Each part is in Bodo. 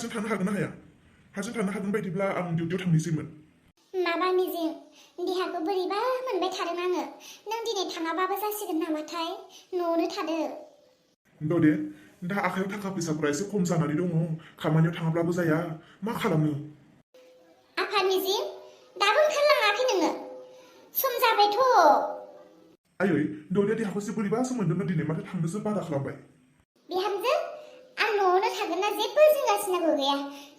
हारसिं थानो हागोन ना हाया हारसिं थानो हागोन बायदिब्ला आं डिउटियाव थांनोसैमोन माबा मिजिं देहाखौ बोरैबा मोनबाय थादों आङो नों दिनै थाङाबाबो जासिगोन नामाथाय न'आवनो थादो दे दा आखायाव थाखा फैसाफोरा एसे खम जानानै दङ खामानियाव थाङाब्लाबो जाया मा खालामनो आफा मिजिं दाबो ओंखारलाङाखै नोङो सम जाबायथ' आयै दौरिया देहाखौ एसे बोरैबासो मोन्दोंना दिनै माथो थांनोसो बादा खालामबाय बिहामजो आं न'आवनो थागोन ना जेबो जिंगासिनांगौ गैया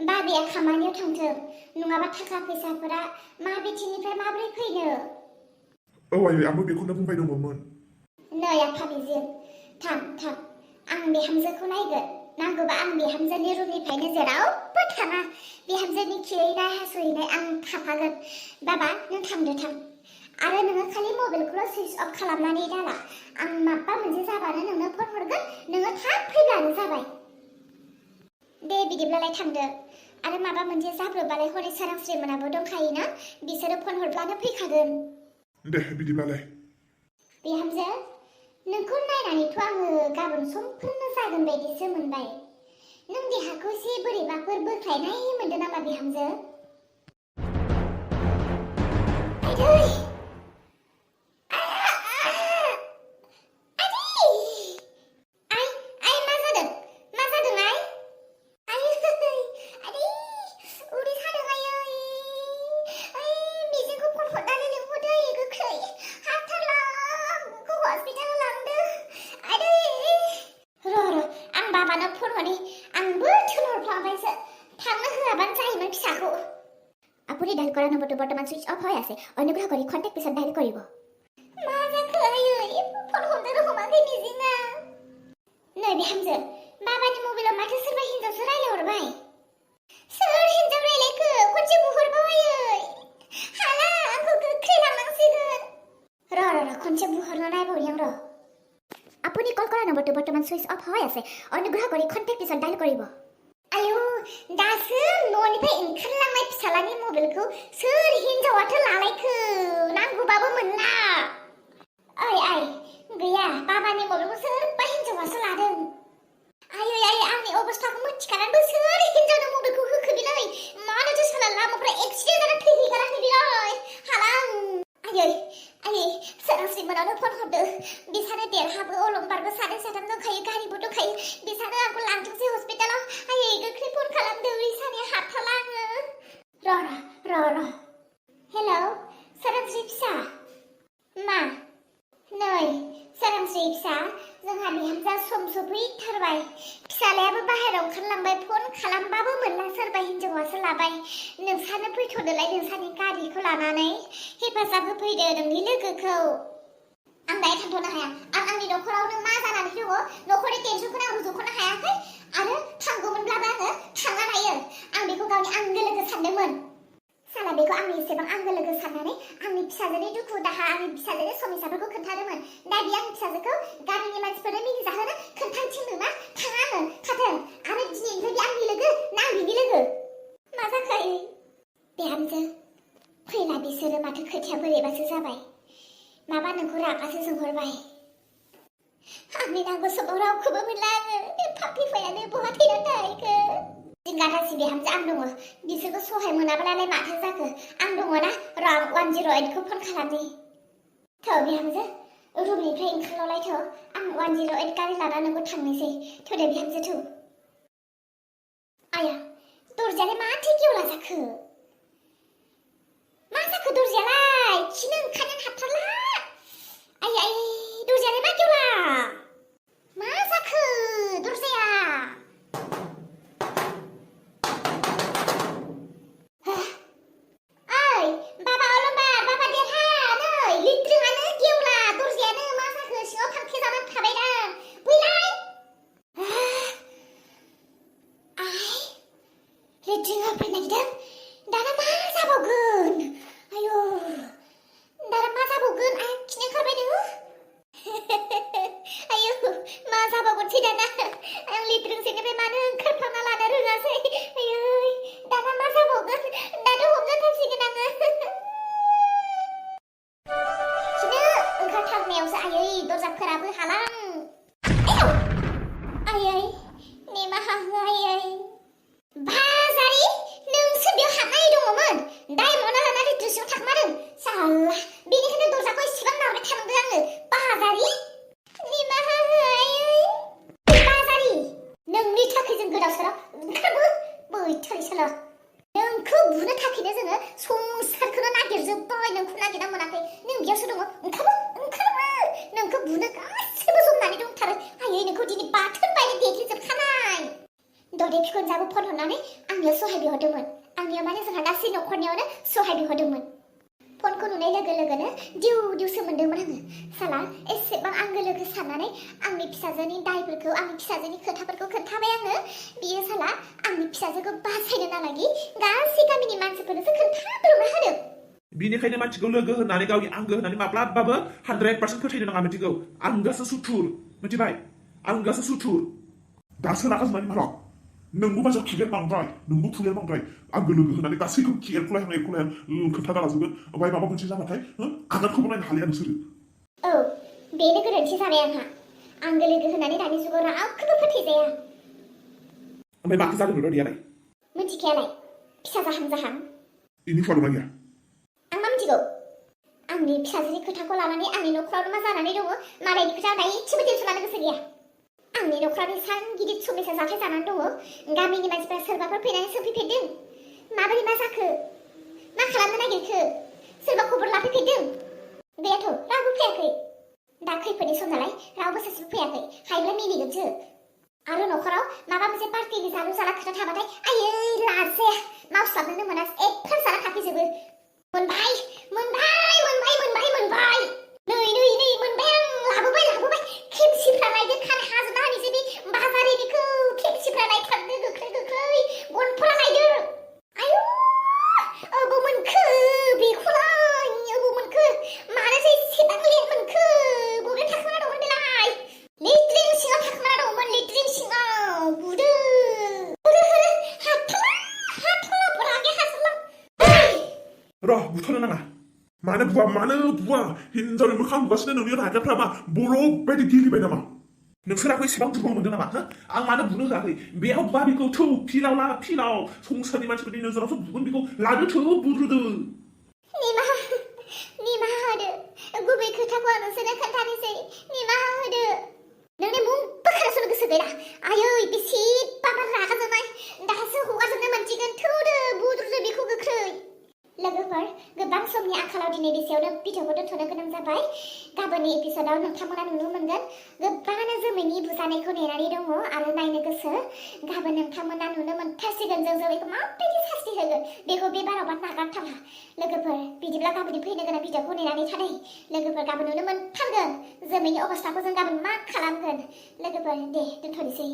बाबाया खामानियाव थांथों नङाबा थाखा फैसाफोरा मा बिथिंनिफ्राय माबोरै फैनो औ आयै आंबो बेखौनो बुंबाय दङमोन नै आफा मिजिं थां आं बिहामजोखौ नायगोन नांगौबा आं बिहामजोनि रुमनिफ्रायनो जेरावबो थाङा बिहामजोनि खिहैनाय हासुहैनाय आं थाफागोन बाबा नों थां आरो नोङो खालि मबाइलखौल' सुइच अफ खालामनानै दाला आं माबा मोनसे जाबानो नोंनो फन हरगोन नोङो थाब फैब्लानो जाबाय दे बिदिब्लालाय थांदो आरो माबा मोनसे जाब्रबबालाय हरै सोरांस्रि मोनाबो दंखायोना बिसोरो फन हरब्लानो फैखागोन दे बिदिब्लालाय बिहामजो नोंखौ नायनानैथ' आङो गाबोन समफोरनो जागोन बायदिसो मोनबाय नों देहाखौ एसे बोरैबाफोर बोख्लायनाय मोनदों नामा बिहामजो आदै আপুনি ডাইল কৰা নম্বৰটো বৰ্তমান সুইচ অফ হৈ আছে অনুগ্ৰহ কৰি কণ্টেক্ট পিছত ডাইল কৰিব মা जाखो आयै फन हमनो हमाखै मिजिङा नै बिहामजो बाबानि मबाइलाव माथो सोरबा हिन्जावसो रायलायहरबाय सोर हिन्जाव रायलायखो खनसे बुहरबावै हाला आंखौ गोख्रै लांनांसिगोन र' खनसे बुहरनो नायबावनि आं र' আপুনি কল কৰা নম্বৰটো বৰ্তমান সুইচ অফ হৈ আছে অনুগ্ৰহ কৰি কণ্টেক্ট পিছত ডাইল কৰিব आयौ दासो न'निफ्राय ओंखारलांनाय फिसालानि मबाइलखौ सोर हिन्जावाथो लालायखो नांगौबाबो मोनला आइ गैया बाबानि मबाइलखौ सोरबा हिन्जावासो लादों आयै आंनि अबस्थाखौ मिथिखानानैबो सोर हिन्जावनो मबाइलखौ होखो बिलाय मानोथो साला लामाफ्रा एक्सिडेन्ट जाना थैहैगाराखै बिलाय हाला आयै सोरांस्रि मोनावनो फन हरदो बिसानो देरहाबो अलंबारबो सानै साथाम दंखायो गारिबो दंखायो बिसानो आंखौ लांथोंसै हस्पिटालाव आयै गोख्रै फन खालामदो बिसानो हाबथाला आङो र' हेलौ सोरांस्रि फिसा मा नै सोरांस्रि फिसा जोंहा बिहामजोआ सम सफैथारबाय फिसालायाबो बाहेरायाव ओंखारलांबाय फन खालामबाबो मोनला सोरबा हिन्जावासो लाबाय नोंसानो फैथ'दोलाय नोंसानि गारिखौ लानानै हेफाजाब होफैदो नोंनि लोगोखौ आं दायो थांथ'नो हाया आं आंनि न'खरावनो मा जानानै दङ न'खरनि टेनसनखौनो आं रुजुख'नो हायाखै आरो थांगौमोनब्लाबो आङो थांनो हायो आं बेखौ गावनि आंगो लोगो सानदोंमोन साला बेखौ आंनि एसेबां आंगो लोगो साननानै आंनि फिसाजोनि दुखु दाहा आंनि फिसाजोनि समस्याफोरखौ खोन्थादोंमोन दा बियो आंनि फिसाजोखौ गामिनि मानसिफोरनो मिनिजाहोनो खोन्थाथिंदों मा थाङा आङो थाथों आरो दिनैनिफ्राय बे आंनि लोगो ना आं बिनि लोगो मा जाखो बिहामजो फैला बिसोरो माथो खोथाया बोरैबासो जाबाय माबा नोंखौ रागासो जोंहरबाय आंनि नांगौ समाव रावखौबो मोनला आङो बे फाफ्लिफायानो बहा थैनानै थाहैखो जिंगारासि बिहामजो आं दङ बिसोरखौ सहाय मोनाब्लालाय माथो जाखो आं दङ ना र' आं 108खौ फन खालामनि थ' बिहामजो रुमनिफ्राय ओंखारलावलाय थ' आं 108 गारि लाना नोंखौ थांनोसै थ'दे बिहामजो थ' आया दरजायालाय माथो गेवला जाखो मा जाखो दरजायालाय खिनो ओंखारनानै हाबथारला आयै दरजायालाय मा गेवला मा जाखो दरजाया बाबा अलंबार बाबा देरहा नै लिट्रिङानो गेवला दरजायानो मा जाखो सिङाव थांखे जानानै थाबाय दा फैलाय लिट्रिङाव फैनो नागिरदों दाना मा जाबावगोन आयौ लोगोनो दिउ दिउसो मोनदोंमोन आङो साला एसेबां आंगो लोगो साननानै आंनि फिसाजोनि दायफोरखौ आंनि फिसाजोनि खोथाफोरखौ खोन्थाबाय आङो बियो साला आंनि फिसाजोखौ बासायनो नालागि गासै गामिनि मानसिफोरनोसो खोन्थाब्रबना होदों बिनिखायनो मानसिखौ लोगो होननानै गावनि आंगो होननानै माब्लाबाबो 100% फोथायनो नाङा मिथिगौ आंगासो सुथुर मिथिबाय आंगासो सुथुर दासो रागा जोंनानै माला नोंबो मानसिया खिलेर बांद्राय नोंबो फुलेर बांद्राय आंगो लोगो होननानै गासैखौबो एरखलायहां खोन्थागालाजोबगोन ओमफ्राय माबा मोनसे जाबाथाय आगानखौबो नायनो हालिया नोंसोरो औ बेनो गोरोन्थि जाबाय आंहा आंगो लोगो होननानै दानि जुगाव रावखौबो फोथायजाया ओमफ्राय माखौ जादों रदियालाय मिथिखायालाय फिसा जाहां जाहां इनि फुवा दंना गैया आं मा मिथिगौ आंनि फिसाजोनि खोथाखौ लानानै आंनि न'खरावनो मा जानानै दङ मालायनि खोथा दायो इसेबो टेनसन लानो गोसो गैया आंनि न'खराव एसां गिदिर समयसा जाथाय जानानै दङ गामिनि मानसिफ्रा सोरबाफोर फैनानै सोंफैफेरदों माबोरै मा जाखो मा खालामनो नागिरखो सोरबा खबर लाफैफेरदों गैयाथ' रावबो फैयाखै दा खैफोदनि सम नालाय रावबो सासेबो फैयाखै हायोब्ला मिनिगोनसो आरो न'खराव माबा मोनसे पार्टिनि जालु जाला खोथा थाबाथाय आयै लाजाया मावस्लाबनोनो मोना एफा जाना थाफैजोबो मोनबाय मोनबाय मोनबाय मोनबाय मोनबाय नै मोनबाय आं लाबोबाय खेमसिफ्रा लायदो खार हाजोबना होनोसै बे बाजारिनिखौ खेमसिफ्रा लायथारदो गोख्रै गनफोरा लायदो आयु अबाव मोनखो बेखौलाय अबाव मोनखो मानोसै एसेबां लेट मोनखो बबे थाखोमाना दंमोन बेलाय लेट्रिन सिङाव थाखोमाना दंमोन लेट्रिन सिङाव बुदो हाथला रागे हाथला र' बुथारनो नाङा मानो बुवा हिनजावनि मोखां बुगासिनो नोंनि रागाफ्रा मा बरफ बायदि गिलिबाय नामा नोंसोराबो एसेबां दुर्बल मोनदों नामा आं मानो बुनो होआखै बेयाव बा बेखौ थौ फिलाव संसारनि मानसिफोरनि नोजोरावसो बुगोन बेखौ लादो थौ बुद्रुदो निमाहा होदो गुबै खोथाखौ आं नोंसोरनो खोन्थानोसै निमाहा होदो नोंनि मुंबो खोनासंनो गोसो गैला आयै बेसेबा रागा जोंनाय दासो हगारजोबनो मोनसिगोन थौदो बुद्रुदो बेखौ गोख्रै लोगोफोर गोबां समनि आंखालाव दिनै बेसेयावनो भिडिअखौ दोनथ'नो गोनां जाबाय गाबोननि एपिसोडाव नोंथांमोना नुनो मोनगोन गोबाङानो जोमैनि बुजानायखौ नेनानै दङ आरो नायनो गोसो गाबोन नोंथांमोना नुनो मोनथारसिगोन जों जोमैखौ माबायदि शास्ति होगोन बेखौ बे बारावबा नागारथारला लोगोफोर बिदिब्ला गाबोननि फैनो गोनां भिडिअखौ नेनानै थानाय लोगोफोर गाबोन नुनो मोनथारगोन जोमैनि अबस्थाखौ जों गाबोन मा खालामगोन लोगोफोर दे दोनथ'नोसै